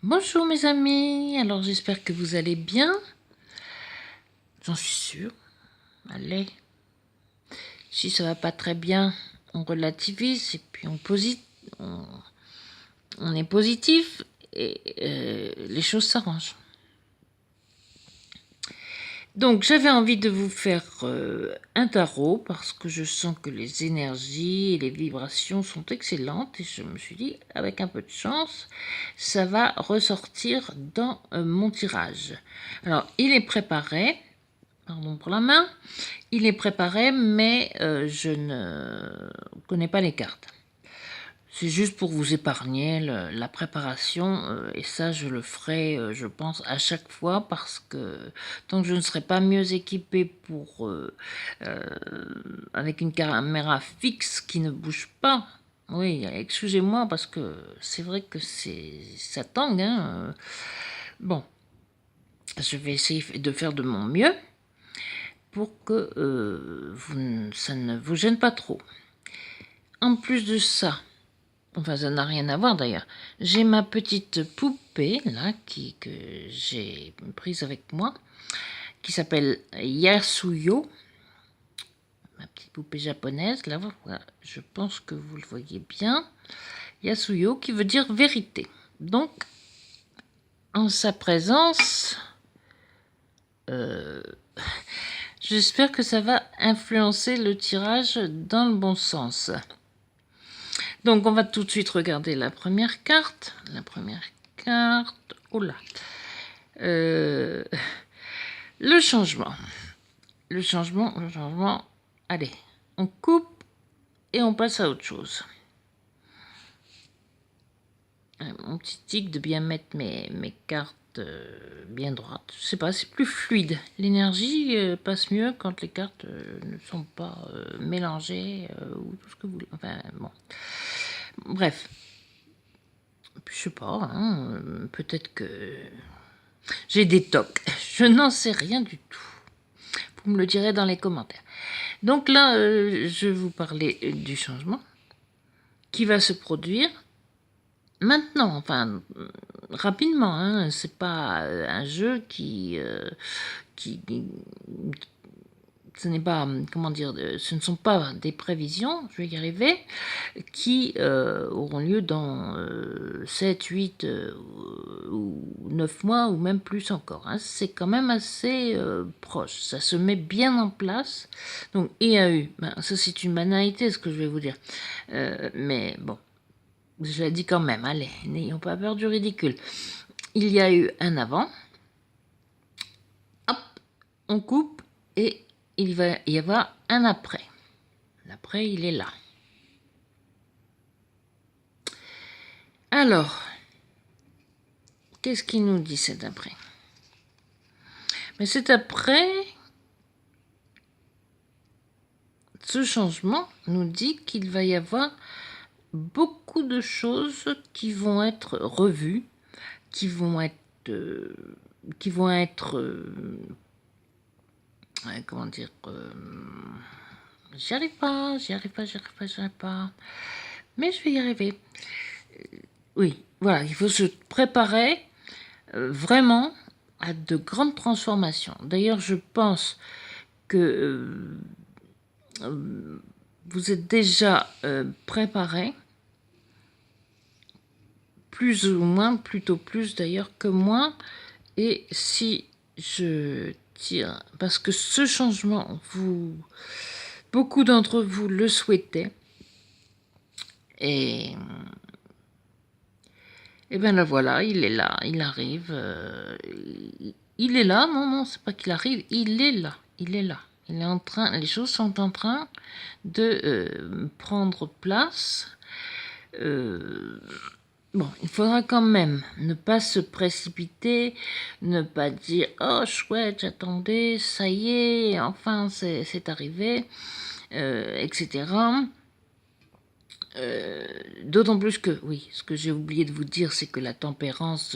Bonjour mes amis, alors j'espère que vous allez bien. J'en suis sûre. Allez, si ça va pas très bien, on relativise et puis on est positif et les choses s'arrangent. Donc j'avais envie de vous faire un tarot parce que je sens que les énergies et les vibrations sont excellentes et je me suis dit avec un peu de chance ça va ressortir dans mon tirage. Alors il est préparé, pardon pour la main, il est préparé mais je ne connais pas les cartes. C'est juste pour vous épargner la préparation et ça je le ferai je pense à chaque fois parce que tant que je ne serai pas mieux équipée pour avec une caméra fixe qui ne bouge pas. Oui, excusez-moi parce que c'est vrai que ça tangue. Hein. Bon, je vais essayer de faire de mon mieux pour que ça ne vous gêne pas trop. En plus de ça, enfin, ça n'a rien à voir d'ailleurs. J'ai ma petite poupée, là, que j'ai prise avec moi, qui s'appelle Yasuyo. Ma petite poupée japonaise, là, voilà, je pense que vous le voyez bien. Yasuyo, qui veut dire vérité. Donc, en sa présence, j'espère que ça va influencer le tirage dans le bon sens. Donc, on va tout de suite regarder la première carte. La première carte, oh là, le changement. Le changement. Allez, on coupe et on passe à autre chose. Mon petit tic de bien mettre mes cartes bien droites. Je sais pas, c'est plus fluide. L'énergie passe mieux quand les cartes ne sont pas mélangées ou tout ce que vous voulez. Enfin, bon. Bref. Je sais pas, hein, peut-être que j'ai des tocs. Je n'en sais rien du tout. Vous me le direz dans les commentaires. Donc là, je vais vous parler du changement qui va se produire maintenant, enfin rapidement. Hein, c'est pas un jeu ce n'est pas, comment dire, ce ne sont pas des prévisions, je vais y arriver, qui auront lieu dans 7, 8 ou 9 mois ou même plus encore. Hein. C'est quand même assez proche, ça se met bien en place. Donc IAU, ben, ça c'est une banalité ce que je vais vous dire. Mais bon, je l'ai dit quand même, allez, n'ayons pas peur du ridicule. Il y a eu un avant, hop, on coupe et il va y avoir un après. L'après, il est là. Alors, qu'est-ce qu'il nous dit cet après? Mais cet après, ce changement nous dit qu'il va y avoir beaucoup de choses qui vont être revues, qui vont être comment dire, j'y arrive pas, mais je vais y arriver. Oui, voilà, il faut se préparer vraiment à de grandes transformations. D'ailleurs, je pense que vous êtes déjà préparé, plus ou moins, plutôt plus d'ailleurs que moi, et si je tire, parce que ce changement, beaucoup d'entre vous le souhaitaient, et bien là voilà, il est là, il arrive, il est là, non, c'est pas qu'il arrive, il est là. Il est en train, les choses sont en train de prendre place. Bon, il faudra quand même ne pas se précipiter, ne pas dire « Oh, chouette, j'attendais, ça y est, enfin, c'est arrivé, etc. » D'autant plus que, oui, ce que j'ai oublié de vous dire, c'est que la tempérance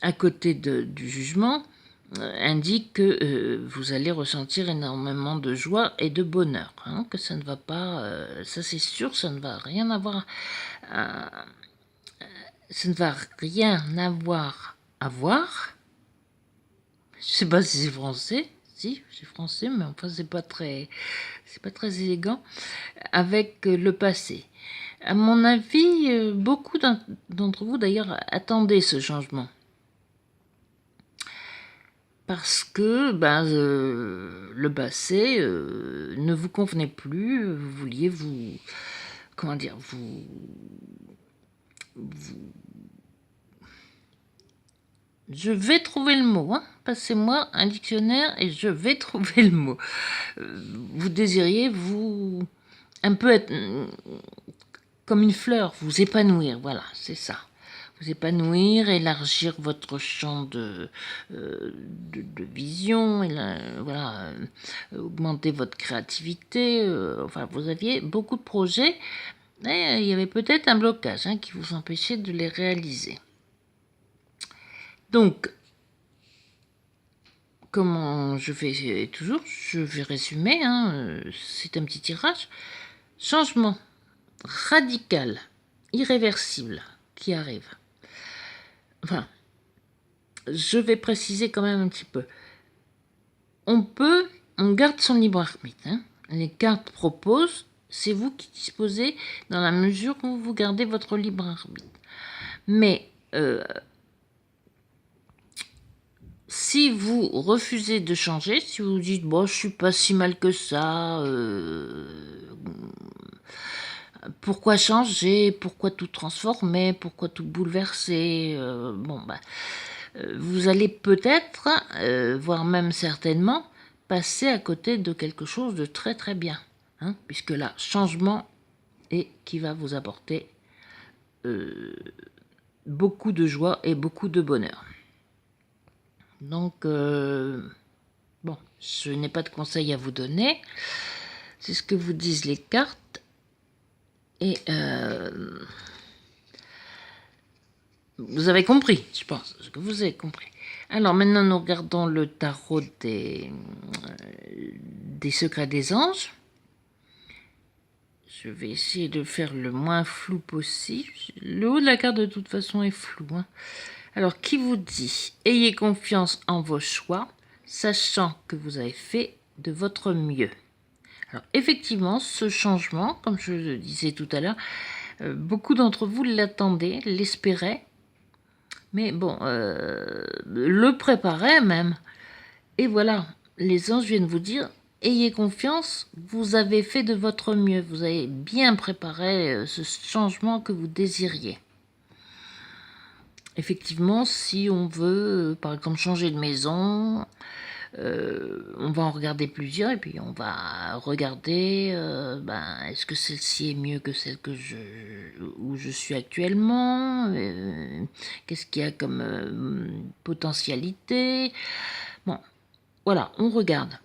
à côté du jugement indique que vous allez ressentir énormément de joie et de bonheur, hein, que ça ne va pas, ça c'est sûr, ça ne va rien avoir ça ne va rien avoir à voir. Je sais pas si c'est français. Si, c'est français, mais enfin, c'est pas très élégant. Avec le passé. À mon avis, beaucoup d'entre vous, d'ailleurs, attendaient ce changement. Parce que le passé ne vous convenait plus, vous vouliez comment dire, je vais trouver le mot, hein. Passez-moi un dictionnaire et je vais trouver le mot. Vous désiriez un peu être comme une fleur, vous épanouir, voilà, c'est ça. Vous épanouir, élargir votre champ de vision, voilà, augmenter votre créativité. Enfin, vous aviez beaucoup de projets, mais il y avait peut-être un blocage qui vous empêchait de les réaliser. Donc, comment je fais toujours, je vais résumer, c'est un petit tirage. Changement radical, irréversible qui arrive. Enfin, je vais préciser quand même un petit peu. On garde son libre arbitre. Les cartes proposent, c'est vous qui disposez dans la mesure où vous gardez votre libre arbitre. Mais si vous refusez de changer, si vous dites bon, je suis pas si mal que ça, pourquoi changer, pourquoi tout transformer, pourquoi tout bouleverser, vous allez peut-être, voire même certainement, passer à côté de quelque chose de très très bien, puisque là, changement et qui va vous apporter beaucoup de joie et beaucoup de bonheur. Donc, bon, je n'ai pas de conseils à vous donner. C'est ce que vous disent les cartes. Et vous avez compris, je pense, ce que vous avez compris. Alors maintenant, nous regardons le tarot des secrets des anges. Je vais essayer de faire le moins flou possible. Le haut de la carte, de toute façon, est flou. Alors, qui vous dit « Ayez confiance en vos choix, sachant que vous avez fait de votre mieux ». Alors, effectivement, ce changement, comme je le disais tout à l'heure, beaucoup d'entre vous l'attendaient, l'espéraient, mais bon, le préparaient même. Et voilà, les anges viennent vous dire « Ayez confiance, vous avez fait de votre mieux, vous avez bien préparé ce changement que vous désiriez ». Effectivement, si on veut, par exemple, changer de maison, on va en regarder plusieurs et puis on va regarder est-ce que celle-ci est mieux que celle où je suis actuellement, qu'est-ce qu'il y a comme potentialité. Bon, voilà, on regarde.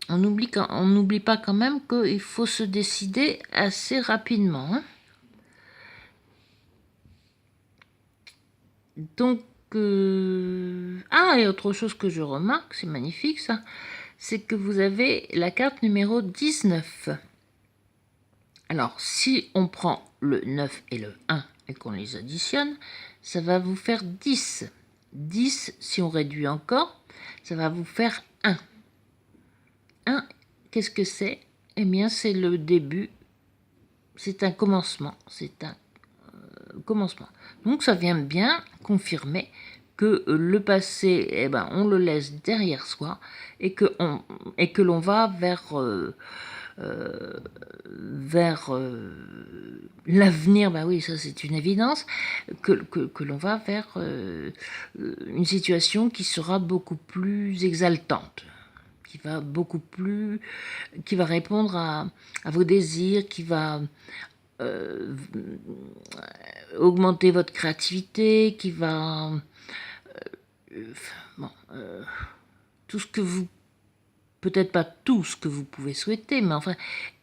On n'oublie pas quand même qu'il faut se décider assez rapidement. Donc, et autre chose que je remarque, c'est magnifique ça, c'est que vous avez la carte numéro 19. Alors, si on prend le 9 et le 1 et qu'on les additionne, ça va vous faire 10. 10, si on réduit encore, ça va vous faire 1. 1, qu'est-ce que c'est? Eh bien, c'est le début, c'est un commencement, commencement. Donc ça vient bien confirmer que le passé, on le laisse derrière soi et que l'on va vers l'avenir. Oui, ça c'est une évidence, que l'on va vers une situation qui sera beaucoup plus exaltante, qui va répondre à vos désirs, qui va augmenter votre créativité, qui va tout ce que vous, peut-être pas tout ce que vous pouvez souhaiter, mais enfin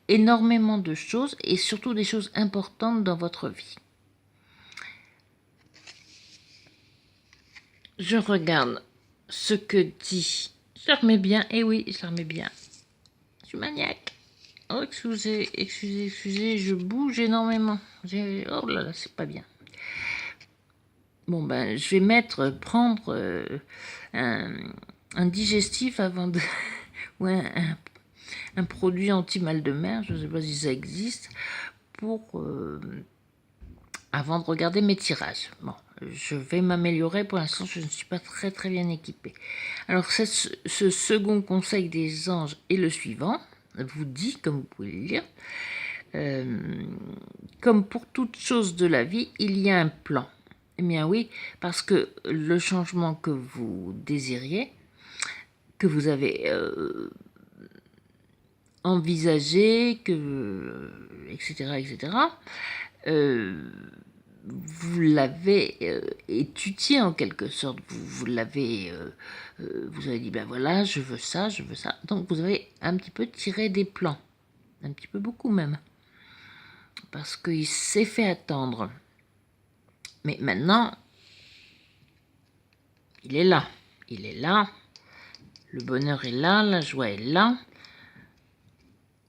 énormément de choses et surtout des choses importantes dans votre vie. Je regarde ce que dit. Je la remets bien, et oui, je la remets bien. Je suis maniaque. Oh, excusez, je bouge énormément. Oh là là, c'est pas bien. Bon, ben, je vais prendre un digestif avant de... ou un produit anti-mal de mer, je ne sais pas si ça existe, pour... avant de regarder mes tirages. Bon, je vais m'améliorer. Pour l'instant, je ne suis pas très bien équipée. Alors, ce second conseil des anges est le suivant. Vous dit, comme vous pouvez le lire, comme pour toute chose de la vie, il y a un plan. Eh bien oui, parce que le changement que vous désiriez, que vous avez envisagé, etc., vous l'avez étudié en quelque sorte. Vous avez dit, ben voilà, je veux ça. Donc vous avez un petit peu tiré des plans. Un petit peu beaucoup même. Parce qu'il s'est fait attendre. Mais maintenant, il est là. Il est là. Le bonheur est là. La joie est là.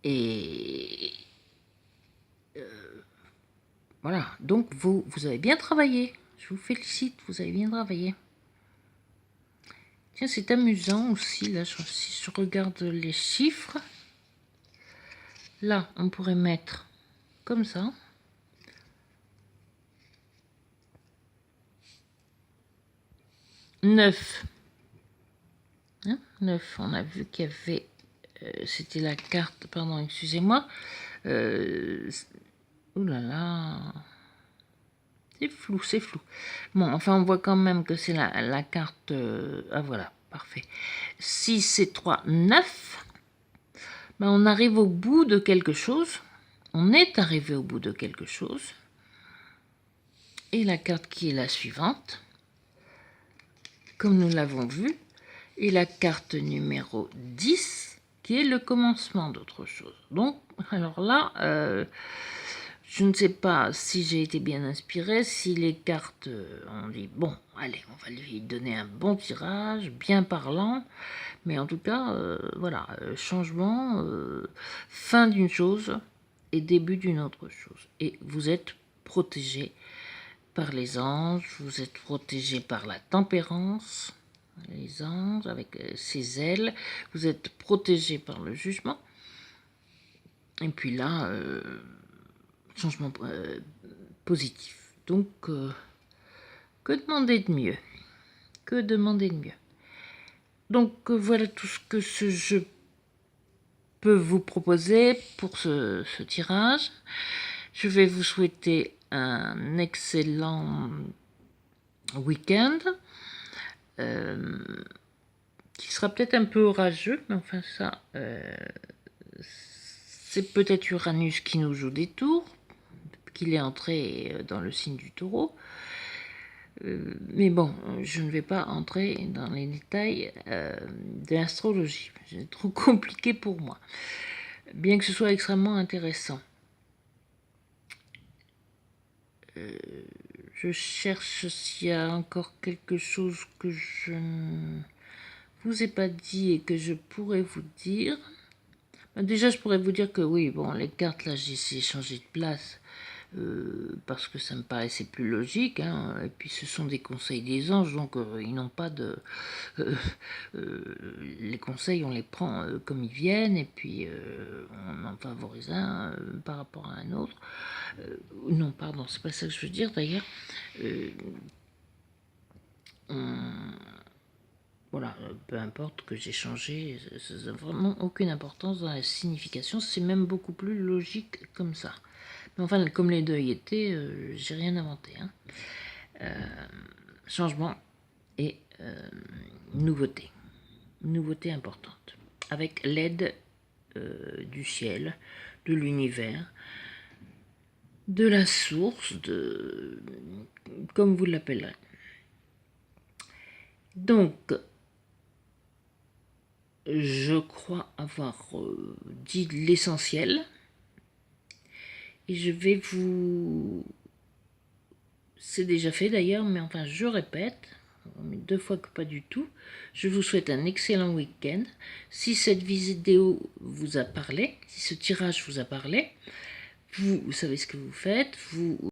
Et voilà. Donc, vous avez bien travaillé. Je vous félicite. Vous avez bien travaillé. Tiens, c'est amusant aussi. Là, si je regarde les chiffres. Là, on pourrait mettre comme ça. 9. 9, on a vu qu'il y avait... c'était la carte, pardon, excusez-moi. Ouh là là. C'est flou. Bon, enfin, on voit quand même que c'est la carte... ah voilà, parfait. 6 et 3, 9. Ben, on arrive au bout de quelque chose. On est arrivé au bout de quelque chose. Et la carte qui est la suivante, comme nous l'avons vu, et la carte numéro 10, qui est le commencement d'autre chose. Donc, alors là, je ne sais pas si j'ai été bien inspirée, si les cartes ont dit, bon, allez, on va lui donner un bon tirage, bien parlant, mais en tout cas, voilà, changement, fin d'une chose et début d'une autre chose. Et vous êtes protégé par les anges, vous êtes protégé par la tempérance, les anges avec ses ailes, vous êtes protégé par le jugement. Et puis là, changement positif. Donc, que demander de mieux? Que demander de mieux? Donc, voilà tout ce que je peux vous proposer pour ce tirage. Je vais vous souhaiter un excellent week-end. Qui sera peut-être un peu orageux, mais enfin ça, c'est peut-être Uranus qui nous joue des tours, qu'il est entré dans le signe du Taureau. Mais bon, je ne vais pas entrer dans les détails de l'astrologie. C'est trop compliqué pour moi, bien que ce soit extrêmement intéressant. Je cherche s'il y a encore quelque chose que je ne vous ai pas dit et que je pourrais vous dire. Déjà, je pourrais vous dire que oui, bon, les cartes, là, j'ai essayé de changer de place parce que ça me paraissait plus logique. Hein, et puis, ce sont des conseils des anges, donc ils n'ont pas de... les conseils, on les prend comme ils viennent, et puis on en favorise un par rapport à un autre. Non, pardon, c'est pas ça que je veux dire, d'ailleurs. Voilà, peu importe que j'ai changé, ça n'a vraiment aucune importance dans la signification, c'est même beaucoup plus logique comme ça. Mais enfin, comme les deux y étaient, j'ai rien inventé. Hein. Changement et nouveauté. Nouveauté importante. Avec l'aide du ciel, de l'univers, de la source, comme vous l'appellerez. Donc, je crois avoir dit l'essentiel. Et je vais vous... C'est déjà fait d'ailleurs, mais enfin je répète, 2 fois que pas du tout. Je vous souhaite un excellent week-end. Si cette vidéo vous a parlé, si ce tirage vous a parlé, vous savez ce que vous faites. Vous